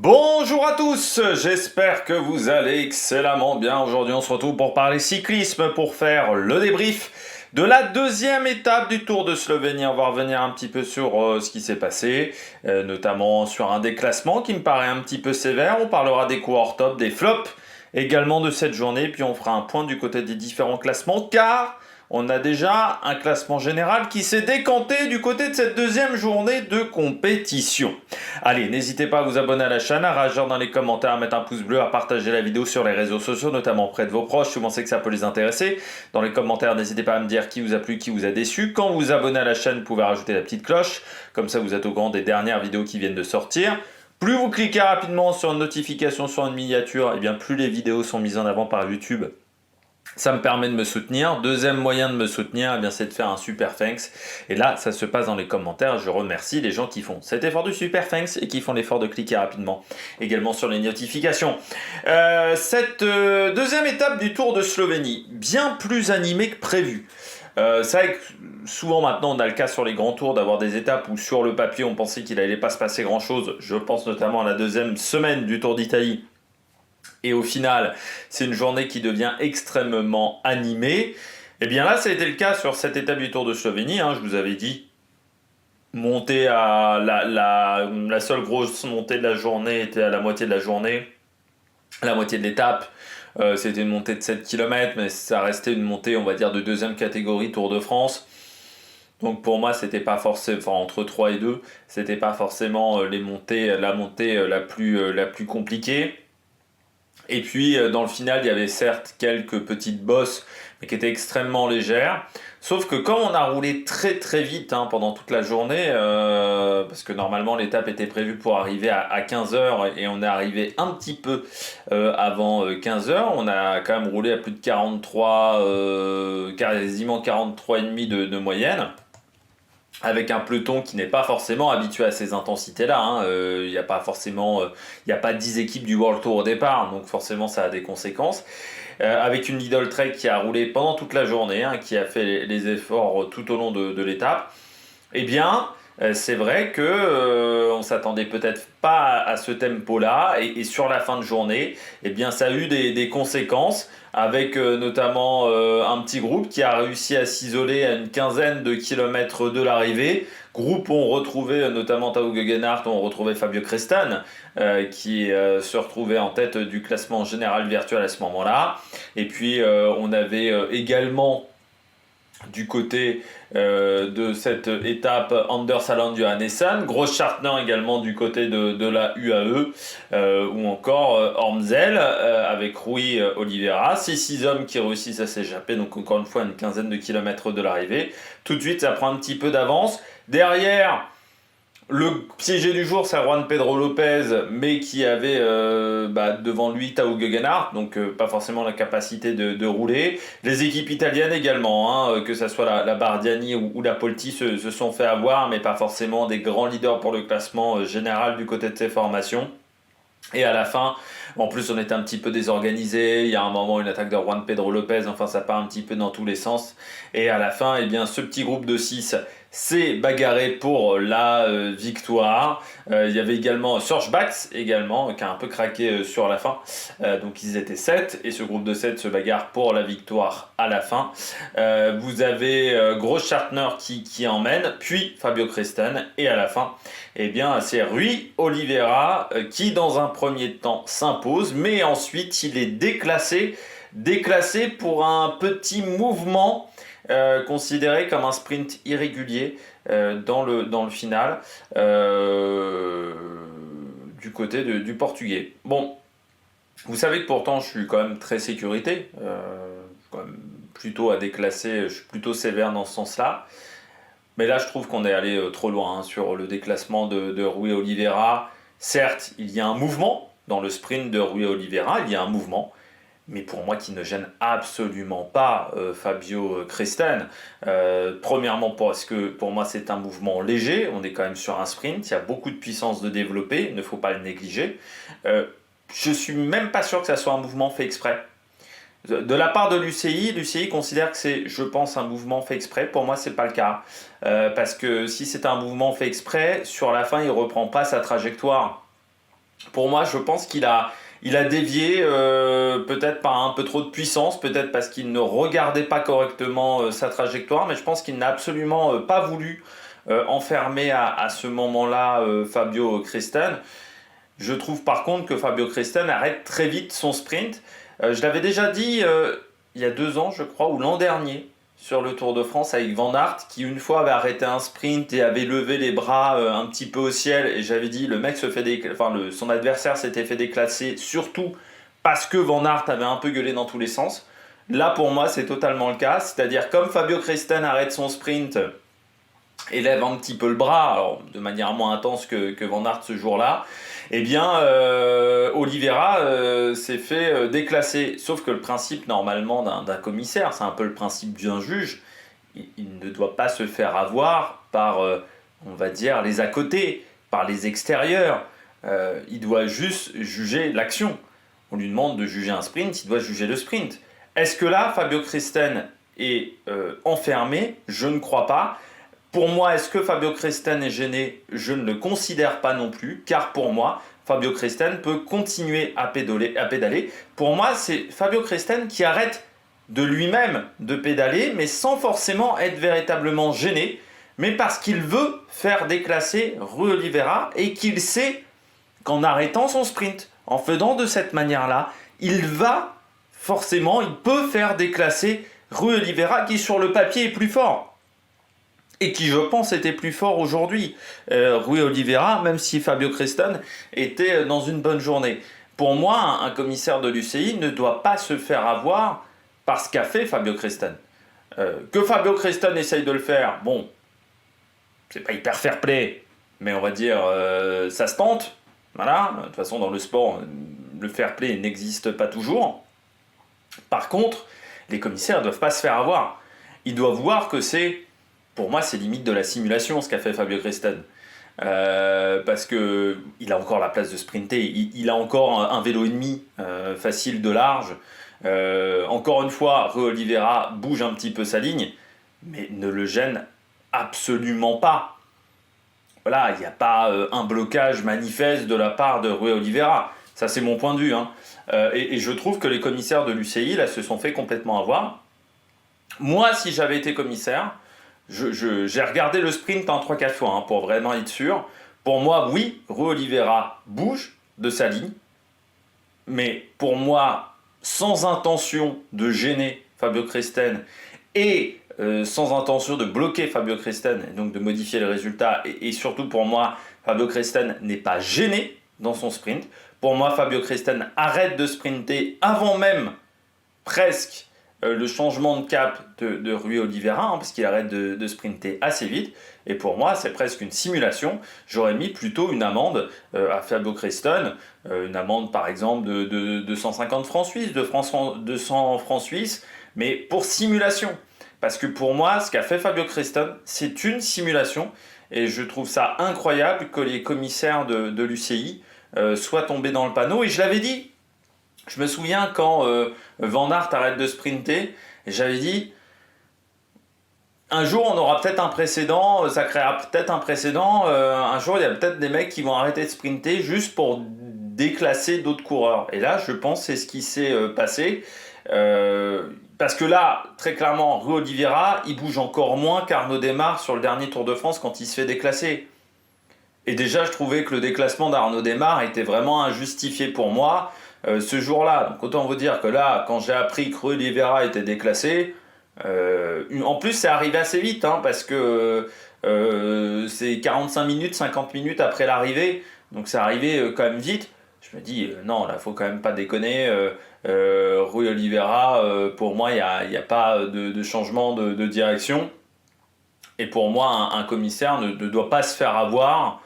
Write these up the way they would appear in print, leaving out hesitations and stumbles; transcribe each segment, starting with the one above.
Bonjour à tous, j'espère que vous allez excellemment bien. Aujourd'hui on se retrouve pour parler cyclisme, pour faire le débrief de la deuxième étape du Tour de Slovénie. On va revenir un petit peu sur ce qui s'est passé, notamment sur un déclassement qui me paraît un petit peu sévère. On parlera des coureurs top, des flops également de cette journée, puis on fera un point du côté des différents classements, car on a déjà un classement général qui s'est décanté du côté de cette deuxième journée de compétition. Allez, n'hésitez pas à vous abonner à la chaîne, à réagir dans les commentaires, à mettre un pouce bleu, à partager la vidéo sur les réseaux sociaux, notamment auprès de vos proches, si vous pensez que ça peut les intéresser. Dans les commentaires, n'hésitez pas à me dire qui vous a plu, qui vous a déçu. Quand vous vous abonnez à la chaîne, vous pouvez rajouter la petite cloche, comme ça vous êtes au courant des dernières vidéos qui viennent de sortir. Plus vous cliquez rapidement sur une notification, sur une miniature, et bien plus les vidéos sont mises en avant par YouTube. Ça me permet de me soutenir. Deuxième moyen de me soutenir, eh bien, c'est de faire un super thanks. Et là, ça se passe dans les commentaires. Je remercie les gens qui font cet effort du super thanks et qui font l'effort de cliquer rapidement. Également sur les notifications. Cette deuxième étape du Tour de Slovénie, bien plus animée que prévu. C'est vrai que souvent maintenant on a le cas sur les grands tours d'avoir des étapes où sur le papier on pensait qu'il n'allait pas se passer grand chose. Je pense notamment à la deuxième semaine du Tour d'Italie. Et au final, c'est une journée qui devient extrêmement animée. Et bien là, ça a été le cas sur cette étape du Tour de Slovénie. Je vous avais dit, monter à la seule grosse montée de la journée était à la moitié de la journée, la moitié de l'étape. C'était une montée de 7 km, mais ça restait une montée, on va dire, de deuxième catégorie Tour de France. Donc pour moi, c'était pas forcément, enfin entre 3 et 2, c'était pas forcément la montée la plus compliquée. Et puis dans le final, il y avait certes quelques petites bosses, mais qui étaient extrêmement légères. Sauf que comme on a roulé très très vite pendant toute la journée, parce que normalement l'étape était prévue pour arriver à 15 heures et on est arrivé un petit peu avant 15 heures, on a quand même roulé à plus de 43, quasiment 43,5 de moyenne, avec un peloton qui n'est pas forcément habitué à ces intensités-là. Il n'y a pas forcément, il n'y a pas 10 équipes du World Tour au départ, donc forcément ça a des conséquences. Avec une Lidl Trek qui a roulé pendant toute la journée, qui a fait les efforts tout au long de l'étape, eh bien, c'est vrai que on s'attendait peut-être pas à ce tempo-là, et sur la fin de journée, eh bien, ça a eu des conséquences, avec notamment un petit groupe qui a réussi à s'isoler à une quinzaine de kilomètres de l'arrivée. Groupe où on retrouvait notamment Tao Gegenhardt, on retrouvait Fabio Crestan, qui se retrouvait en tête du classement général virtuel à ce moment-là. Et puis on avait également du côté de cette étape Anders Alland Johannesson, Gross Schartner également du côté de la UAE, ou encore Ormzel avec Rui Oliveira. Ces 6 hommes qui réussissent à s'échapper, donc encore une fois une quinzaine de kilomètres de l'arrivée. Tout de suite ça prend un petit peu d'avance. Derrière, le piégé du jour, c'est Juan Pedro Lopez, mais qui avait devant lui Tao Gegenhardt, donc pas forcément la capacité de rouler. Les équipes italiennes également, que ce soit la Bardiani ou la Polti, se sont fait avoir, mais pas forcément des grands leaders pour le classement général du côté de ces formations. Et à la fin, en plus on était un petit peu désorganisé, il y a un moment une attaque de Juan Pedro Lopez, enfin ça part un petit peu dans tous les sens. Et à la fin, eh bien, ce petit groupe de 6 s'est bagarré pour la victoire. Il y avait également Serge Bax également, qui a un peu craqué sur la fin. Donc ils étaient 7, et ce groupe de 7 se bagarre pour la victoire à la fin. Vous avez Gross Schartner qui emmène, puis Fabio Crestan, et à la fin, eh bien, c'est Rui Oliveira qui dans un premier temps s'impose, mais ensuite il est déclassé pour un petit mouvement considéré comme un sprint irrégulier dans le final du côté du Portugais. Bon, vous savez que pourtant je suis quand même très sécurité, quand même plutôt à déclasser, je suis plutôt sévère dans ce sens-là. Mais là, je trouve qu'on est allé trop loin sur le déclassement de Rui Oliveira. Certes, il y a un mouvement dans le sprint de Rui Oliveira, il y a un mouvement, mais pour moi qui ne gêne absolument pas Fabio Crestan. Premièrement, parce que pour moi c'est un mouvement léger, on est quand même sur un sprint, il y a beaucoup de puissance de développer, il ne faut pas le négliger. Je suis même pas sûr que ça soit un mouvement fait exprès. De la part de l'UCI considère que c'est, je pense, un mouvement fait exprès. Pour moi, c'est pas le cas. Parce que si c'est un mouvement fait exprès, sur la fin, il reprend pas sa trajectoire Pour moi, je pense il a dévié peut-être par un peu trop de puissance, peut-être parce qu'il ne regardait pas correctement sa trajectoire, mais je pense qu'il n'a absolument pas voulu enfermer à ce moment-là Fabio Christen. Je trouve par contre que Fabio Christen arrête très vite son sprint. Je l'avais déjà dit il y a 2 ans, je crois, ou l'an dernier, sur le Tour de France avec Van Aert, qui une fois avait arrêté un sprint et avait levé les bras un petit peu au ciel. Et j'avais dit, le mec se fait son adversaire s'était fait déclasser, surtout parce que Van Aert avait un peu gueulé dans tous les sens. Là, pour moi, c'est totalement le cas. C'est-à-dire, comme Fabio Christen arrête son sprint, élève un petit peu le bras, alors de manière moins intense que Van Aert ce jour-là, eh bien Oliveira s'est fait déclasser. Sauf que le principe normalement d'un commissaire, c'est un peu le principe d'un juge, il ne doit pas se faire avoir par, on va dire, les à côté, par les extérieurs. Il doit juste juger l'action. On lui demande de juger un sprint, il doit juger le sprint. Est-ce que là, Fabio Christen est enfermé? Je ne crois pas. Pour moi, est-ce que Fabio Christen est gêné? Je ne le considère pas non plus, car pour moi, Fabio Christen peut continuer à pédaler. Pour moi, c'est Fabio Christen qui arrête de lui-même de pédaler, mais sans forcément être véritablement gêné, mais parce qu'il veut faire déclasser Rui Oliveira et qu'il sait qu'en arrêtant son sprint, en faisant de cette manière-là, il peut faire déclasser Rui Oliveira qui sur le papier est plus fort. Et qui, je pense, était plus fort aujourd'hui. Rui Oliveira, même si Fabio Christen était dans une bonne journée. Pour moi, un commissaire de l'UCI ne doit pas se faire avoir par ce qu'a fait Fabio Christen. Que Fabio Christen essaye de le faire, bon, c'est pas hyper fair play, mais on va dire, ça se tente. Voilà, de toute façon, dans le sport, le fair play n'existe pas toujours. Par contre, les commissaires ne doivent pas se faire avoir. Ils doivent voir que pour moi, c'est limite de la simulation ce qu'a fait Fabio Christen. Parce qu'il a encore la place de sprinter, il a encore un vélo et demi facile de large. Encore une fois, Rui Oliveira bouge un petit peu sa ligne, mais ne le gêne absolument pas. Voilà, il n'y a pas un blocage manifeste de la part de Rui Oliveira. Ça, c'est mon point de vue. Hein. Et je trouve que les commissaires de l'UCI là, se sont fait complètement avoir. Moi, si j'avais été commissaire, j'ai regardé le sprint en 3-4 fois hein, pour vraiment être sûr. Pour moi, oui, Rui Oliveira bouge de sa ligne. Mais pour moi, sans intention de gêner Fabio Christen et sans intention de bloquer Fabio Christen, et donc de modifier le résultat. Et surtout pour moi, Fabio Christen n'est pas gêné dans son sprint. Pour moi, Fabio Christen arrête de sprinter avant même presque le changement de cap de Rui Oliveira, hein, parce qu'il arrête de sprinter assez vite. Et pour moi, c'est presque une simulation. J'aurais mis plutôt une amende à Fabio Christen, une amende par exemple de 150 francs suisses, de 200 francs suisses, mais pour simulation. Parce que pour moi, ce qu'a fait Fabio Christen, c'est une simulation. Et je trouve ça incroyable que les commissaires de l'UCI soient tombés dans le panneau. Et je l'avais dit, je me souviens quand Van Aert arrête de sprinter, et j'avais dit, un jour on aura peut-être un précédent, ça créera peut-être un précédent, un jour il y a peut-être des mecs qui vont arrêter de sprinter juste pour déclasser d'autres coureurs. Et là, je pense que c'est ce qui s'est passé. Parce que là, très clairement, Rui Oliveira, il bouge encore moins qu'Arnaud Démare sur le dernier Tour de France quand il se fait déclasser. Et déjà, je trouvais que le déclassement d'Arnaud Démare était vraiment injustifié pour moi ce jour-là. Donc autant vous dire que là, quand j'ai appris que Rui Oliveira était déclassé, en plus c'est arrivé assez vite, hein, parce que c'est 45 minutes, 50 minutes après l'arrivée, donc c'est arrivé quand même vite. Je me dis, non, là, faut quand même pas déconner. Rui Oliveira, pour moi, il n'y a pas de changement de direction. Et pour moi, un commissaire ne doit pas se faire avoir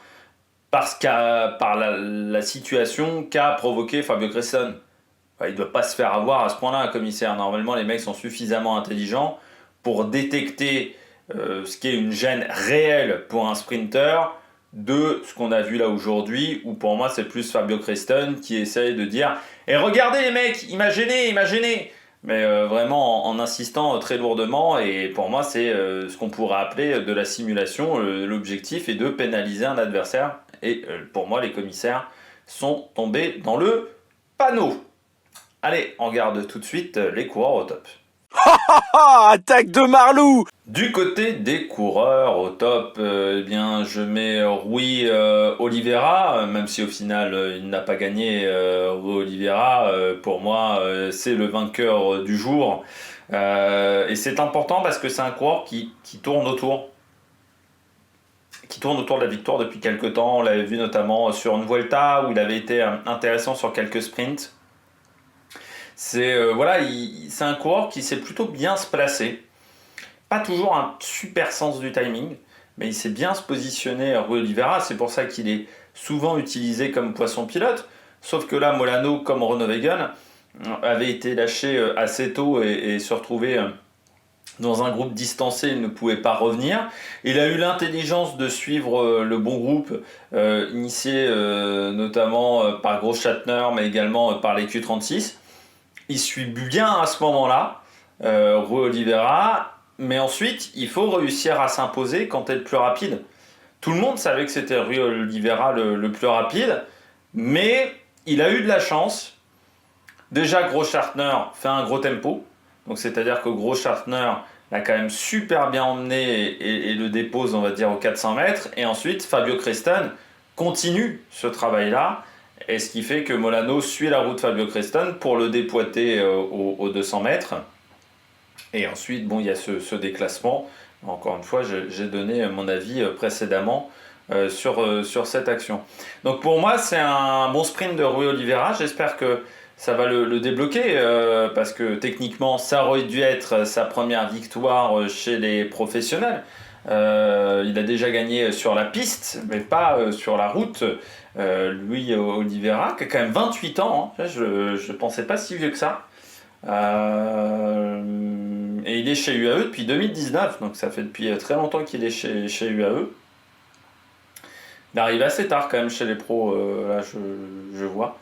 par la situation qu'a provoqué Fabio Christen. Il ne doit pas se faire avoir à ce point-là, un commissaire. Normalement, les mecs sont suffisamment intelligents pour détecter ce qui est une gêne réelle pour un sprinter de ce qu'on a vu là aujourd'hui, où pour moi, c'est plus Fabio Christen qui essaye de dire « Et regardez les mecs, il m'a gêné, il m'a gêné !» Mais vraiment en insistant très lourdement, et pour moi, c'est ce qu'on pourrait appeler de la simulation. L'objectif est de pénaliser un adversaire. Et pour moi, les commissaires sont tombés dans le panneau. Allez, on regarde tout de suite les coureurs au top. Ah, attaque de Marlou! Du côté des coureurs au top, eh bien, je mets Rui Oliveira, même si au final il n'a pas gagné. Rui Oliveira, pour moi, c'est le vainqueur du jour. Et c'est important parce que c'est un coureur qui tourne autour. Qui tourne autour de la victoire depuis quelques temps. On l'avait vu notamment sur une Vuelta où il avait été intéressant sur quelques sprints. C'est voilà, c'est un coureur qui sait plutôt bien se placer. Pas toujours un super sens du timing, mais il sait bien se positionner à Rui Oliveira. C'est pour ça qu'il est souvent utilisé comme poisson pilote. Sauf que là, Molano, comme Groenewegen, avait été lâché assez tôt et se retrouvait dans un groupe distancé, il ne pouvait pas revenir. Il a eu l'intelligence de suivre le bon groupe, initié notamment par Großschartner, mais également par les Q36. Il suit bien à ce moment-là, Rui Oliveira, mais ensuite, il faut réussir à s'imposer quand tu es le plus rapide. Tout le monde savait que c'était Rui Oliveira le plus rapide, mais il a eu de la chance. Déjà, Großschartner fait un gros tempo, donc c'est-à-dire que Großschartner l'a quand même super bien emmené et le dépose, on va dire, aux 400 mètres. Et ensuite, Fabio Creston continue ce travail-là. Et ce qui fait que Molano suit la route Fabio Creston pour le dépoiter aux 200 mètres. Et ensuite, bon, il y a ce déclassement. Encore une fois, j'ai donné mon avis précédemment sur cette action. Donc pour moi, c'est un bon sprint de Rui Oliveira. J'espère que ça va le débloquer parce que techniquement, ça aurait dû être sa première victoire chez les professionnels. Il a déjà gagné sur la piste, mais pas sur la route. Lui, Oliveira, qui a quand même 28 ans, hein. Je ne pensais pas si vieux que ça. Et il est chez UAE depuis 2019, donc ça fait depuis très longtemps qu'il est chez UAE. Il arrive assez tard quand même chez les pros, là je vois.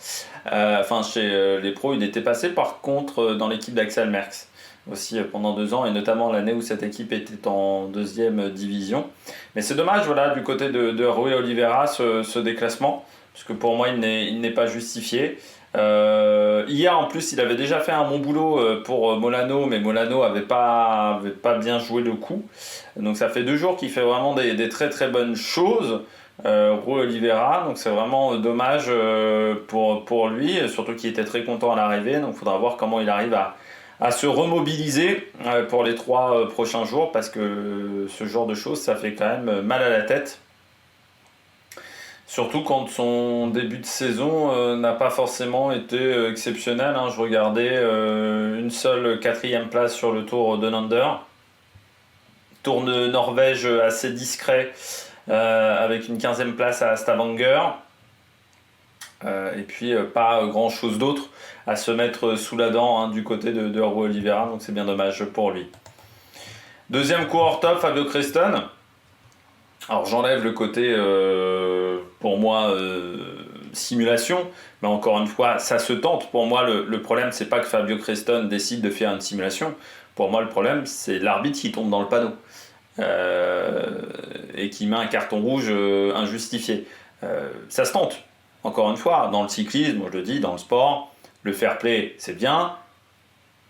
Enfin, chez les pros, il était passé par contre dans l'équipe d'Axel Merckx aussi pendant 2 ans, et notamment l'année où cette équipe était en deuxième division. Mais c'est dommage, voilà, du côté de Rui Oliveira, ce déclassement, parce que pour moi, il n'est pas justifié. Hier, en plus, il avait déjà fait un bon boulot pour Molano, mais Molano avait pas bien joué le coup. Donc ça fait 2 jours qu'il fait vraiment des très très bonnes choses. Rui Oliveira, donc c'est vraiment dommage pour lui, surtout qu'il était très content à l'arrivée, donc il faudra voir comment il arrive à se remobiliser pour les 3 prochains jours, parce que ce genre de choses, ça fait quand même mal à la tête. Surtout quand son début de saison n'a pas forcément été exceptionnel, hein. Je regardais une seule 4e place sur le Tour de Under. Tour de Norvège assez discret, avec une 15e place à Stavanger. Et puis pas grand chose d'autre à se mettre sous la dent, hein, du côté de Rui Oliveira, donc c'est bien dommage pour lui. Deuxième coureur top, Fabio Creston. Alors j'enlève le côté, pour moi, simulation, mais encore une fois, ça se tente. Pour moi, le problème, c'est pas que Fabio Creston décide de faire une simulation. Pour moi, le problème, c'est l'arbitre qui tombe dans le panneau et qui met un carton rouge injustifié. Ça se tente. Encore une fois, dans le cyclisme, moi je le dis, dans le sport, le fair play, c'est bien,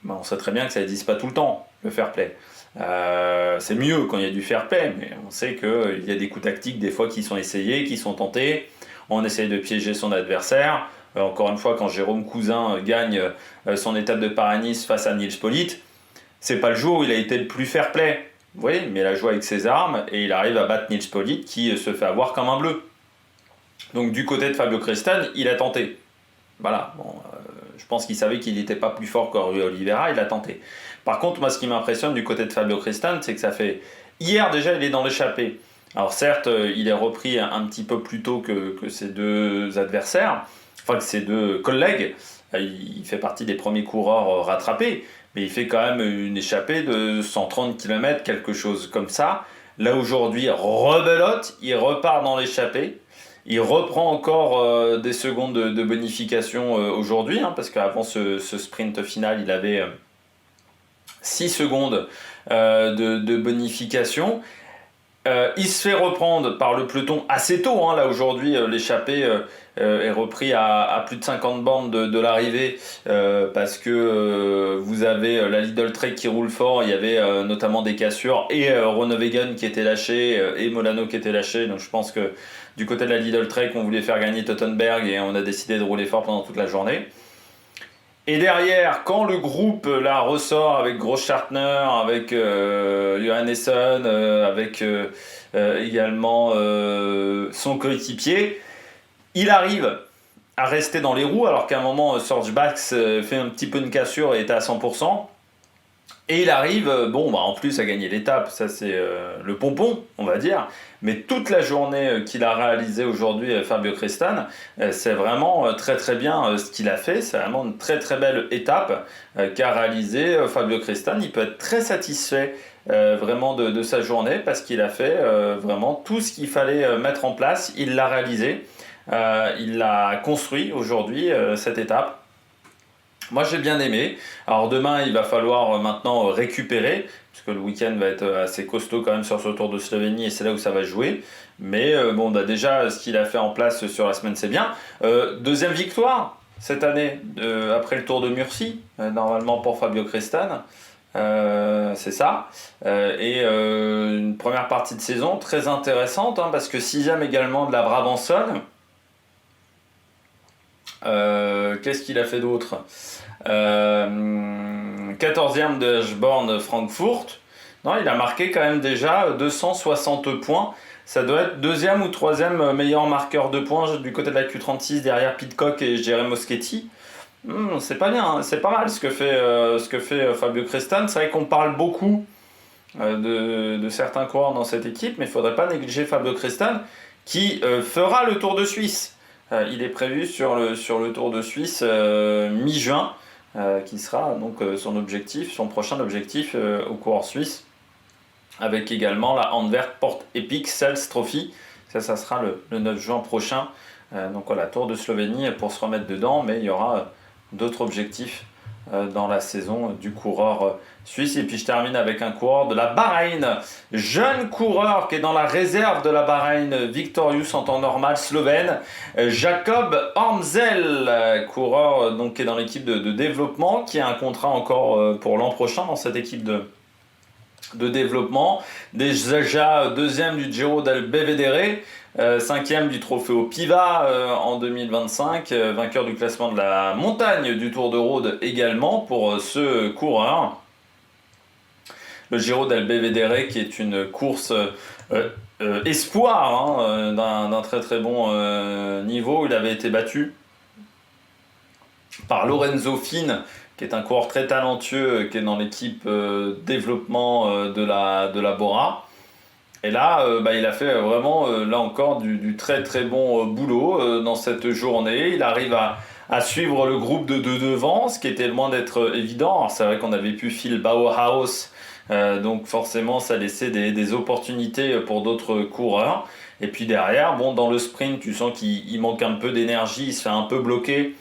mais on sait très bien que ça n'existe pas tout le temps, le fair play. C'est mieux quand il y a du fair play, mais on sait qu'il y a des coups tactiques des fois qui sont essayés, qui sont tentés. On essaye de piéger son adversaire. Encore une fois, quand Jérôme Cousin gagne son étape de Paris-Nice face à Nils Politt, c'est pas le jour où il a été le plus fair play. Oui, mais il a joué avec ses armes et il arrive à battre Nils Politt qui se fait avoir comme un bleu. Donc du côté de Fabio Creston, il a tenté. Voilà, bon, je pense qu'il savait qu'il n'était pas plus fort que Rui Oliveira, il a tenté. Par contre, moi, ce qui m'impressionne du côté de Fabio Creston, c'est que ça fait... Hier, déjà, il est dans l'échappée. Alors certes, il est repris un petit peu plus tôt que ses 2 adversaires, enfin que ses 2 collègues. Il fait partie des premiers coureurs rattrapés, mais il fait quand même une échappée de 130 km, quelque chose comme ça. Là, aujourd'hui, rebelote, il repart dans l'échappée. Il reprend encore des secondes de bonification aujourd'hui, hein, parce qu'avant ce sprint final, il avait 6 secondes de bonification. Il se fait reprendre par le peloton assez tôt, hein. Là aujourd'hui, l'échappée est repris à plus de 50 bornes de l'arrivée parce que vous avez la Lidl Trek qui roule fort, il y avait notamment des cassures et Groenewegen qui était lâché et Molano qui était lâché, donc je pense que du côté de la Lidl Trek on voulait faire gagner Tottenberg et on a décidé de rouler fort pendant toute la journée. Et derrière, quand le groupe là ressort avec Großschartner, avec Johannesson, avec également son coéquipier, il arrive à rester dans les roues alors qu'à un moment Serge Bax fait un petit peu une cassure et était à 100%. Et il arrive, en plus à gagner l'étape, ça c'est le pompon, on va dire. Mais toute la journée qu'il a réalisé aujourd'hui, Fabio Cristan, c'est vraiment très très bien ce qu'il a fait. C'est vraiment une très très belle étape qu'a réalisé Fabio Cristan. Il peut être très satisfait vraiment de sa journée parce qu'il a fait vraiment tout ce qu'il fallait mettre en place. Il l'a réalisé, il l'a construit aujourd'hui, cette étape. Moi j'ai bien aimé. Alors demain il va falloir maintenant récupérer, parce que le week-end va être assez costaud quand même sur ce Tour de Slovénie et c'est là où ça va jouer. Mais déjà ce qu'il a fait en place sur la semaine c'est bien. Deuxième victoire cette année après le Tour de Murcie, normalement pour Fabio Cristan. C'est ça. Une première partie de saison très intéressante parce que sixième également de la Brabançonne. Qu'est-ce qu'il a fait d'autre 14e de Eschborn Francfort. Non, il a marqué quand même déjà 260 points. Ça doit être deuxième ou troisième meilleur marqueur de points du côté de la Q36 derrière Pidcock et Jeremy Moschetti. C'est pas bien, hein. C'est pas mal ce que fait Fabio Cristan. C'est vrai qu'on parle beaucoup de certains coureurs dans cette équipe, mais il ne faudrait pas négliger Fabio Cristan qui fera le Tour de Suisse. Il est prévu sur le Tour de Suisse mi-juin, qui sera donc son prochain objectif au coureur suisse, avec également la Antwerp Port Epic Sales Trophy. Ça sera le 9 juin prochain. Donc voilà, Tour de Slovénie pour se remettre dedans, mais il y aura d'autres objectifs dans la saison du coureur suisse. Et puis je termine avec un coureur de la Bahreïn, jeune coureur qui est dans la réserve de la Bahreïn Victorious en temps normal, slovène, Jakob Ormzel, coureur donc, qui est dans l'équipe de développement, qui a un contrat encore pour l'an prochain dans cette équipe de développement. Déjà deuxième du Giro del Belvedere, cinquième du Trofeo Piva en 2025, vainqueur du classement de la montagne du Tour de Rhodes également pour ce coureur. Le Giro del Belvedere qui est une course espoir d'un très très bon niveau. Il avait été battu par Lorenzo Fin, qui est un coureur très talentueux, qui est dans l'équipe développement de la Bora. Et là, il a fait vraiment, là encore, du très très bon boulot dans cette journée. Il arrive à suivre le groupe de devant, ce qui était loin d'être évident. Alors, c'est vrai qu'on avait pu Phil Bauhaus, donc forcément ça laissait des opportunités pour d'autres coureurs. Et puis derrière, dans le sprint, tu sens qu'il manque un peu d'énergie, il se fait un peu bloquer.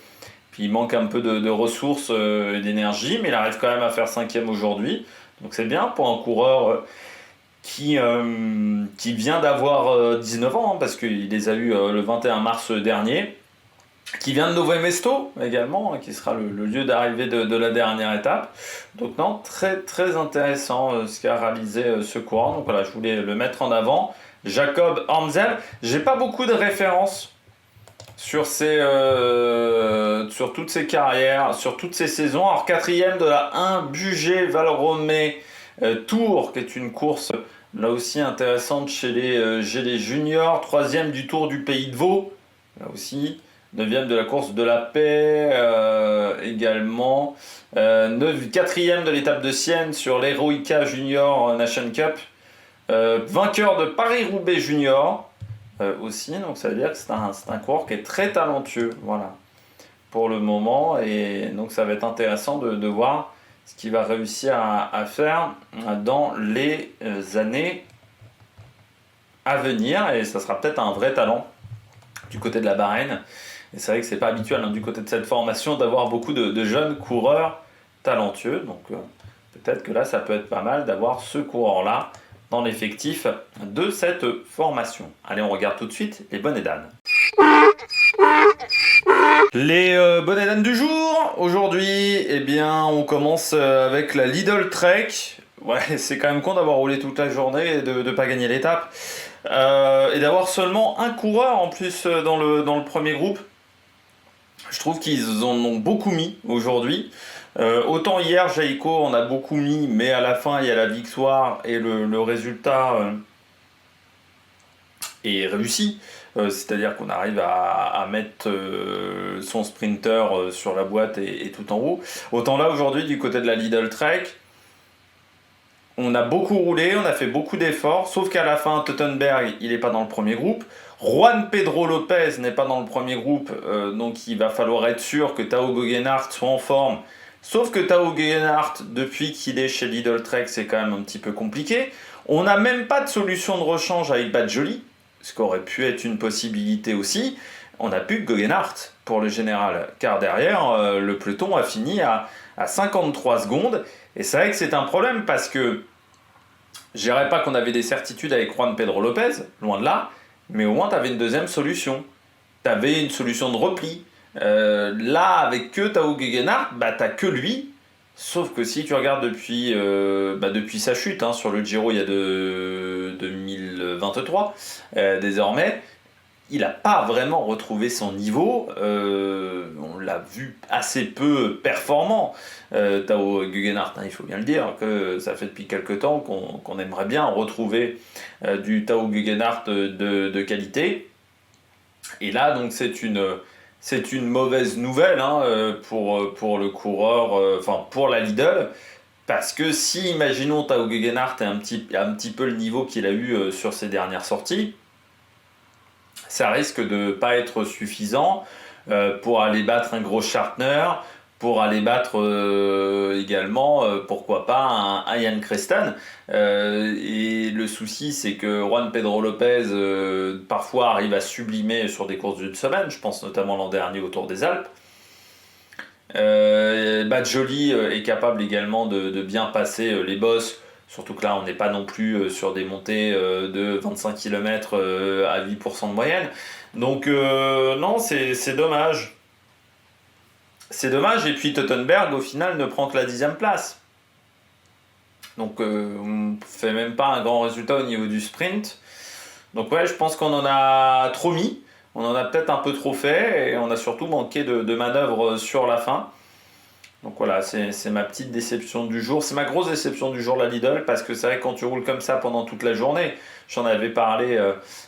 Puis il manque un peu de ressources et d'énergie, mais il arrive quand même à faire cinquième aujourd'hui. Donc c'est bien pour un coureur qui vient d'avoir 19 ans, parce qu'il les a eu le 21 mars dernier, qui vient de Nové Mesto également, qui sera le lieu d'arrivée de la dernière étape. Donc non, très très intéressant ce qu'a réalisé ce coureur. Donc voilà, je voulais le mettre en avant. Jakob Ormzel, j'ai pas beaucoup de références sur toutes ses carrières, sur toutes ses saisons. Alors quatrième de la 1 Bugey Valromé Tour, qui est une course là aussi intéressante chez les juniors. Troisième du Tour du Pays de Vaud, là aussi. Neuvième de la course de la paix également. Quatrième de l'étape de Sienne sur l'Heroica Junior Nation Cup. Vainqueur de Paris-Roubaix Junior. Aussi, donc ça veut dire que c'est un coureur qui est très talentueux, voilà, pour le moment, et donc ça va être intéressant de voir ce qu'il va réussir à faire dans les années à venir, et ça sera peut-être un vrai talent du côté de la Bahreïn. Et c'est vrai que c'est pas habituel du côté de cette formation d'avoir beaucoup de jeunes coureurs talentueux, donc peut-être que là ça peut être pas mal d'avoir ce coureur-là dans l'effectif de cette formation. Allez, on regarde tout de suite les bonnets d'âne. Les bonnets d'âne du jour, aujourd'hui, eh bien, on commence avec la Lidl Trek. Ouais, c'est quand même con d'avoir roulé toute la journée et de ne pas gagner l'étape. Et d'avoir seulement un coureur en plus dans le premier groupe. Je trouve qu'ils en ont beaucoup mis aujourd'hui. Autant hier, Jayco en a beaucoup mis, mais à la fin, il y a la victoire et le résultat est réussi. C'est-à-dire qu'on arrive à mettre son sprinter sur la boîte et tout en haut. Autant là, aujourd'hui, du côté de la Lidl Trek, on a beaucoup roulé, on a fait beaucoup d'efforts, sauf qu'à la fin, Teutenberg, il n'est pas dans le premier groupe. Juan Pedro Lopez n'est pas dans le premier groupe, donc il va falloir être sûr que Tao Geoghegan soit en forme. Sauf que Tao Geoghegan, depuis qu'il est chez Lidl Trek, c'est quand même un petit peu compliqué. On n'a même pas de solution de rechange avec Badjoli, ce qui aurait pu être une possibilité aussi. On n'a plus que Geoghegan pour le général, car derrière, le peloton a fini à 53 secondes. Et c'est vrai que c'est un problème parce que je dirais pas qu'on avait des certitudes avec Juan Pedro Lopez, loin de là, mais au moins tu avais une deuxième solution. Tu avais une solution de repli. Là, avec que Tao Geoghegan, bah, tu n'as que lui. Sauf que si tu regardes depuis sa chute sur le Giro il y a 2023, désormais, il n'a pas vraiment retrouvé son niveau. On l'a vu assez peu performant. Tao Geoghegan, il faut bien le dire, que ça fait depuis quelques temps qu'on aimerait bien retrouver du Tao Geoghegan de qualité. Et là, donc, c'est une mauvaise nouvelle pour le coureur, pour la Lidl. Parce que si, imaginons, Tao Geoghegan a un petit peu le niveau qu'il a eu sur ses dernières sorties, ça risque de ne pas être suffisant pour aller battre un gros Schartner, pour aller battre également, pourquoi pas, un Ian Creston. Et le souci, c'est que Juan Pedro Lopez, parfois, arrive à sublimer sur des courses d'une semaine. Je pense notamment l'an dernier au Tour des Alpes. Badjoli est capable également de bien passer les bosses. Surtout que là, on n'est pas non plus sur des montées de 25 km à 8% de moyenne. Donc, non, c'est dommage. C'est dommage. Et puis, Teutenberg, au final, ne prend que la 10e place. Donc, on ne fait même pas un grand résultat au niveau du sprint. Donc, ouais, je pense qu'on en a trop mis. On en a peut-être un peu trop fait. Et on a surtout manqué de manœuvre sur la fin. Donc voilà, c'est ma petite déception du jour. C'est ma grosse déception du jour, la Lidl, parce que c'est vrai que quand tu roules comme ça pendant toute la journée, j'en avais parlé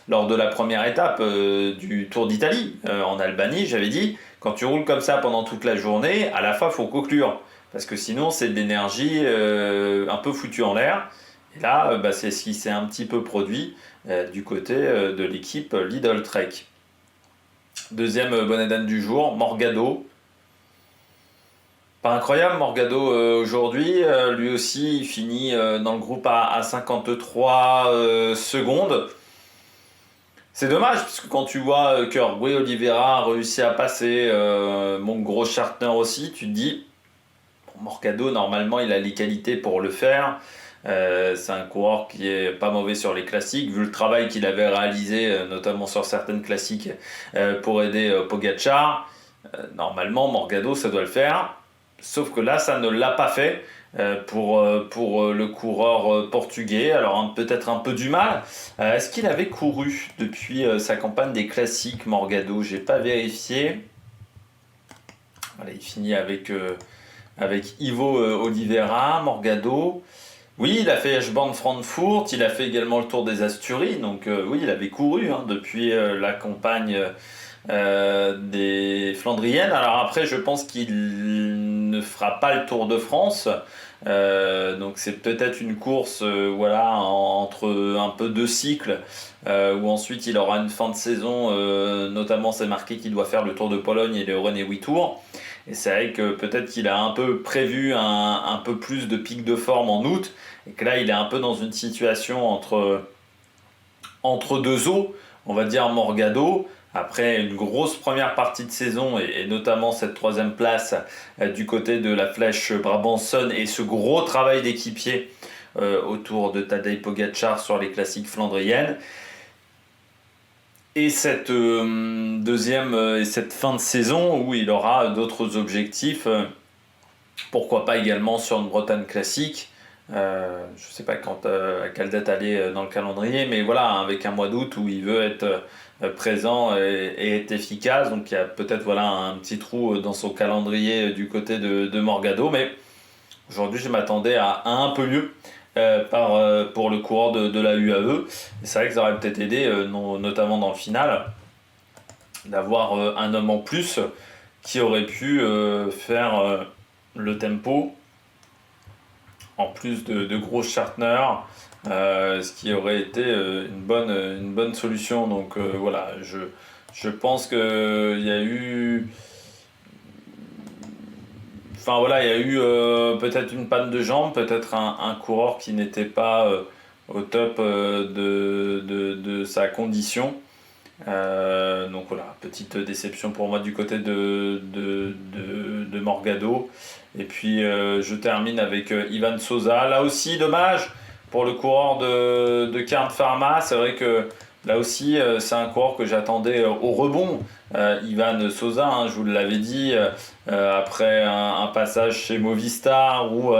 lors de la première étape du Tour d'Italie en Albanie, j'avais dit, quand tu roules comme ça pendant toute la journée, à la fin, il faut conclure. Parce que sinon, c'est de l'énergie un peu foutue en l'air. Et là, c'est ce qui s'est un petit peu produit du côté de l'équipe Lidl Trek. Deuxième bonnet d'âne du jour, Morgado. Pas incroyable, Morgado aujourd'hui, lui aussi il finit dans le groupe à 53 secondes. C'est dommage parce que quand tu vois que Rui Oliveira a réussi à passer, mon gros Schartner aussi, tu te dis, bon, Morgado normalement il a les qualités pour le faire. C'est un coureur qui est pas mauvais sur les classiques, vu le travail qu'il avait réalisé, notamment sur certaines classiques pour aider Pogacar. Normalement Morgado ça doit le faire. Sauf que là, ça ne l'a pas fait pour le coureur portugais. Alors peut-être un peu du mal. Est-ce qu'il avait couru depuis sa campagne des classiques, Morgado? J'ai pas vérifié. Voilà, il finit avec Ivo Oliveira, Morgado. Oui, il a fait Eschborn-Frankfurt, il a fait également le Tour des Asturies. Donc oui, il avait couru depuis la campagne des Flandriennes. Alors après, je pense qu'il ne fera pas le Tour de France. Donc c'est peut-être une course entre un peu deux cycles où ensuite il aura une fin de saison, notamment c'est marqué qu'il doit faire le Tour de Pologne et le René 8 Tours. Et c'est vrai que peut-être qu'il a un peu prévu un peu plus de pic de forme en août et que là il est un peu dans une situation entre deux eaux, on va dire Morgado. Après une grosse première partie de saison et notamment cette troisième place du côté de la Flèche Brabançonne et ce gros travail d'équipier autour de Tadej Pogacar sur les classiques flandriennes. et cette deuxième et cette fin de saison où il aura d'autres objectifs, pourquoi pas également sur une Bretagne classique. Je ne sais pas à quelle date aller dans le calendrier, mais voilà, avec un mois d'août où il veut être présent et être efficace, donc il y a peut-être voilà, un petit trou dans son calendrier du côté de Morgado, mais aujourd'hui je m'attendais à un peu mieux pour le coureur de la UAE. Et c'est vrai que ça aurait peut-être aidé, notamment dans le final, d'avoir un homme en plus qui aurait pu faire le tempo en plus de gros Chartner, ce qui aurait été une bonne solution. Donc voilà, je pense qu'il y a eu... Enfin voilà, il y a eu peut-être une panne de jambes, peut-être un coureur qui n'était pas au top de sa condition. Donc voilà, petite déception pour moi du côté de Morgado. Et puis je termine avec Ivan Sosa. Là aussi, dommage pour le coureur de Kern Pharma. C'est vrai que là aussi, c'est un coureur que j'attendais au rebond. Ivan Sosa, hein, je vous l'avais dit, après un passage chez Movistar où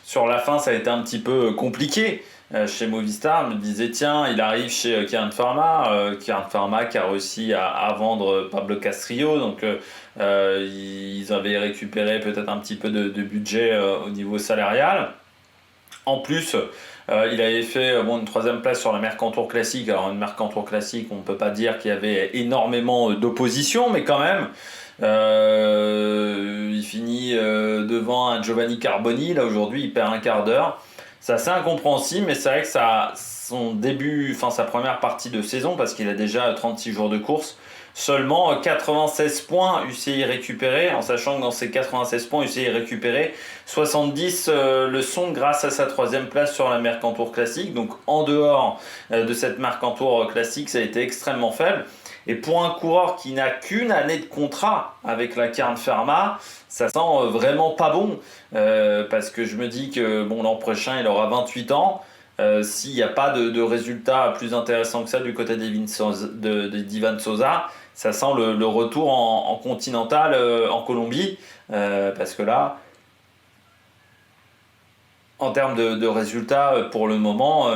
sur la fin ça a été un petit peu compliqué. Chez Movistar, je me disais tiens, il arrive chez Kern Pharma qui a réussi à vendre Pablo Castrillo, donc ils avaient récupéré peut-être un petit peu de budget au niveau salarial. En plus, il avait fait une troisième place sur la Mercantour Classique. Alors une Mercantour Classique, on ne peut pas dire qu'il y avait énormément d'opposition, mais quand même, il finit devant un Giovanni Carboni. Là aujourd'hui, il perd un quart d'heure. C'est assez incompréhensible, mais c'est vrai que sa première partie de saison, parce qu'il a déjà 36 jours de course, seulement 96 points UCI récupérés, en sachant que dans ces 96 points UCI récupérés, 70 le sont grâce à sa troisième place sur la Mercantour Classique. Donc en dehors de cette Mercantour Classique, ça a été extrêmement faible. Et pour un coureur qui n'a qu'une année de contrat avec la Kern Pharma, ça sent vraiment pas bon. Parce que je me dis que l'an prochain, il aura 28 ans. S'il n'y a pas de résultat plus intéressant que ça du côté d'Ivan Sosa, ça sent le retour en continental en Colombie. Parce que là, en termes de résultats, pour le moment,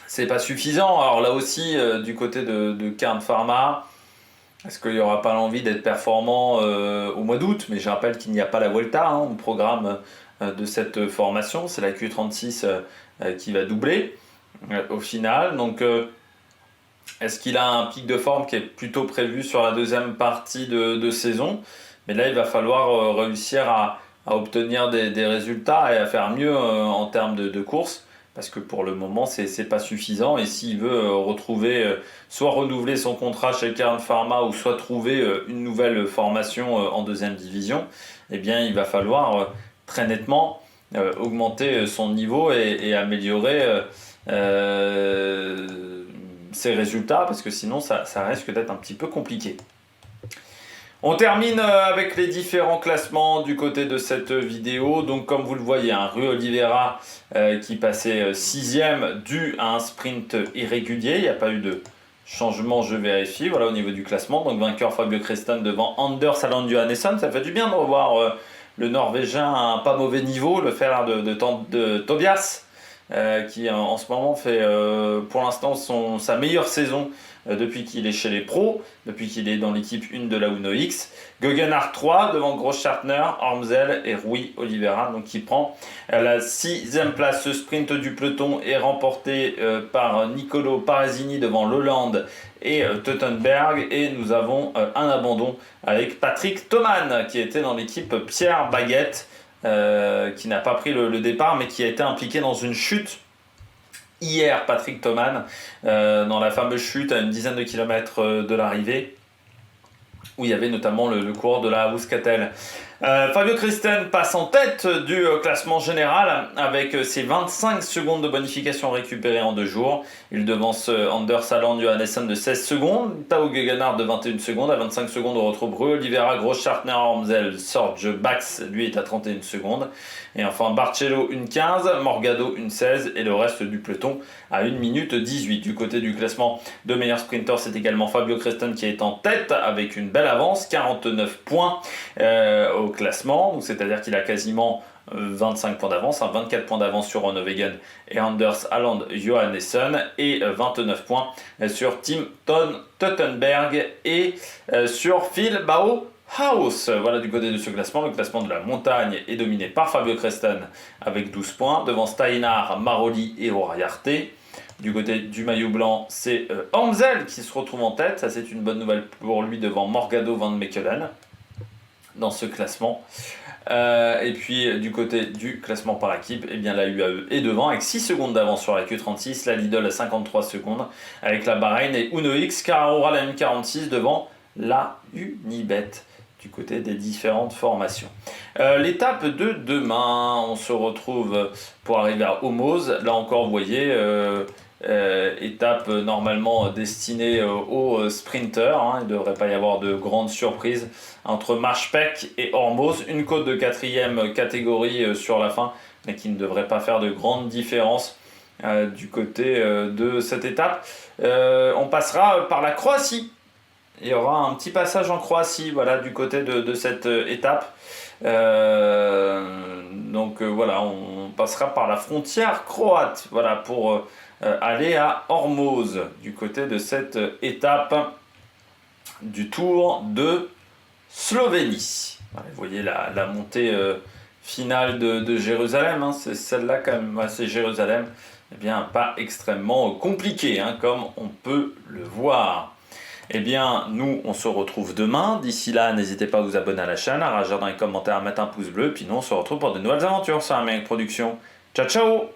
c'est pas suffisant. Alors là aussi, du côté de Kern Pharma, est-ce qu'il n'y aura pas l'envie d'être performant au mois d'août? Mais je rappelle qu'il n'y a pas la Vuelta au programme de cette formation. C'est la Q36 qui va doubler au final. Donc, est-ce qu'il a un pic de forme qui est plutôt prévu sur la deuxième partie de saison? Mais là, il va falloir réussir à obtenir des résultats et à faire mieux en termes de course. Parce que pour le moment, c'est pas suffisant. Et s'il veut soit renouveler son contrat chez Kern Pharma ou soit trouver une nouvelle formation en deuxième division, eh bien, il va falloir très nettement augmenter son niveau et améliorer ses résultats, parce que sinon, ça risque d'être un petit peu compliqué. On termine avec les différents classements du côté de cette vidéo. Donc comme vous le voyez, Rui Oliveira qui passait 6ème dû à un sprint irrégulier. Il n'y a pas eu de changement, je vérifie. Voilà au niveau du classement. Donc vainqueur Fabio Creston devant Anders Allan Johannesson. Ça fait du bien de revoir le Norvégien à un pas mauvais niveau, le frère de Tobias. Qui en ce moment fait pour l'instant sa meilleure saison depuis qu'il est chez les pros, depuis qu'il est dans l'équipe 1 de la Uno X. Guggenhardt 3 devant Großschartner, Ormsel et Rui Oliveira, donc qui prend la 6ème place. Ce sprint du peloton est remporté par Nicolo Paresini devant Lolland et Teutenberg, et nous avons un abandon avec Patrick Thoman qui était dans l'équipe Pierre Baguette, qui n'a pas pris le départ mais qui a été impliqué dans une chute hier, Patrick Thoman, dans la fameuse chute à une dizaine de kilomètres de l'arrivée, où il y avait notamment le coureur de la Euskaltel. Fabio Christen passe en tête du classement général avec ses 25 secondes de bonification récupérées en 2 jours. Il devance Anders Alland Johannessen de 16 secondes, Tao Gegenhardt de 21 secondes. À 25 secondes, on retrouve Rue Oliveira, Großschartner, Ormzel, Sorge, Bax, lui est à 31 secondes. Et enfin Barcelo 1,15, Morgado 1,16 et le reste du peloton à 1 minute 18. Du côté du classement de meilleurs sprinters, c'est également Fabio Christen qui est en tête avec une belle avance, 49 points au classement, c'est-à-dire qu'il a quasiment 25 points d'avance, 24 points d'avance sur Ronewegen et Anders Alland Johannessen et 29 points sur Tim Tottenberg et sur Phil Bauhaus. Voilà du côté de ce classement. Le classement de la montagne est dominé par Fabio Christen avec 12 points, devant Steinhardt, Maroli et Uriarte. Du côté du maillot blanc, c'est Ormzel qui se retrouve en tête. Ça, c'est une bonne nouvelle pour lui devant Morgado Van Mechelen dans ce classement. Et puis du côté du classement par équipe, eh bien, la UAE est devant avec 6 secondes d'avance sur la Q36, la Lidl à 53 secondes avec la Bahreïn et Uno X, Carrera la M46 devant la Unibet du côté des différentes formations. L'étape de demain, on se retrouve pour arriver à Hormoz. Là encore, vous voyez, étape normalement destinée aux sprinters. Il ne devrait pas y avoir de grandes surprises entre Marspec et Hormoz. Une côte de 4e catégorie sur la fin, mais qui ne devrait pas faire de grandes différences du côté de cette étape. On passera par la Croatie. Il y aura un petit passage en Croatie, voilà, du côté de cette étape. Donc voilà, on passera par la frontière croate, voilà, pour aller à Hormoz, du côté de cette étape du Tour de Slovénie. Voilà, vous voyez la montée finale de Jérusalem, c'est celle-là quand même, c'est Jérusalem. Eh bien, pas extrêmement compliqué, comme on peut le voir. Eh bien, nous, on se retrouve demain. D'ici là, n'hésitez pas à vous abonner à la chaîne, à réagir dans les commentaires, à mettre un pouce bleu. Puis nous, on se retrouve pour de nouvelles aventures sur Amérique Production. Ciao, ciao!